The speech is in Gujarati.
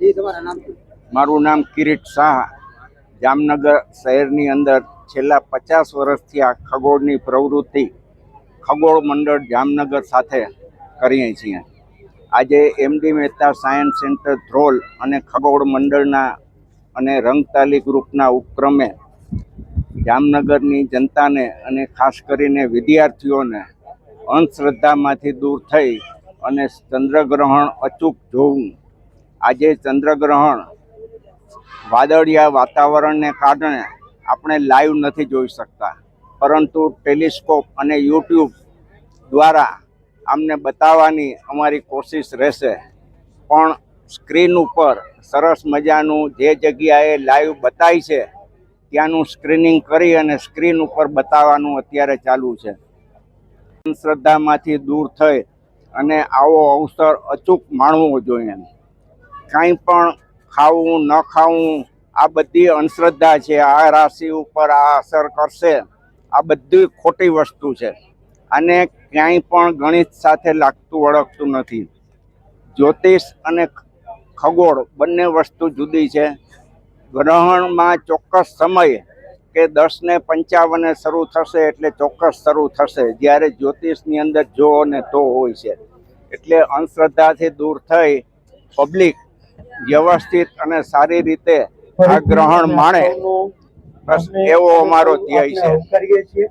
જી તમારું નામ શું? મારું નામ કિરીટ શાહ. જામનગર શહેરની અંદર છેલ્લા 50 વર્ષથી આ ખગોળની પ્રવૃત્તિ ખગોળ મંડળ જામનગર સાથે કરીએ છીએ. આજે MD Mehta science centre Dhrol અને ખગોળ મંડળના અને રંગતાલી ગ્રુપના ઉપક્રમે જામનગરની જનતાને અને ખાસ કરીને વિદ્યાર્થીઓને અંધશ્રદ્ધામાંથી દૂર થઈ અને ચંદ્રગ્રહણ અચૂક જોવું. આજે ચંદ્રગ્રહણ વાદળિયા વાતાવરણને કારણે આપણે લાઈવ નથી જોઈ શકતા, પરંતુ ટેલિસ્કોપ અને યુટ્યુબ દ્વારા અમને બતાવવાની અમારી કોશિશ રહેશે. પણ સ્ક્રીન ઉપર સરસ મજાનું જે જગ્યાએ લાઈવ બતાય છે ત્યાંનું સ્ક્રીનિંગ કરી અને સ્ક્રીન ઉપર બતાવવાનું અત્યારે ચાલુ છે. અંધશ્રદ્ધામાંથી દૂર થઈ અને આવો અવસર અચૂક માણવો જોઈએ. કાંઈ પણ ખાવું ન ખાવું આ બધી અંધશ્રદ્ધા છે. આ રાશિ ઉપર આ અસર કરશે, આ બધી ખોટી વસ્તુ છે. અને ક્યાંય પણ ગણિત સાથે લાગતું વળગતું નથી. જ્યોતિષ અને ખગોળ બંને વસ્તુ જુદી છે. ગ્રહણમાં ચોક્કસ સમય કે 10:55 શરૂ થશે એટલે ચોક્કસ શરૂ થશે, જ્યારે જ્યોતિષની અંદર જો અને તો હોય છે. એટલે અંધશ્રદ્ધાથી દૂર થઈ પબ્લિક વ્યવસ્થિત અને સારી રીતે આ ગ્રહણ માણે, બસ એવો અમારો ધ્યેય છે.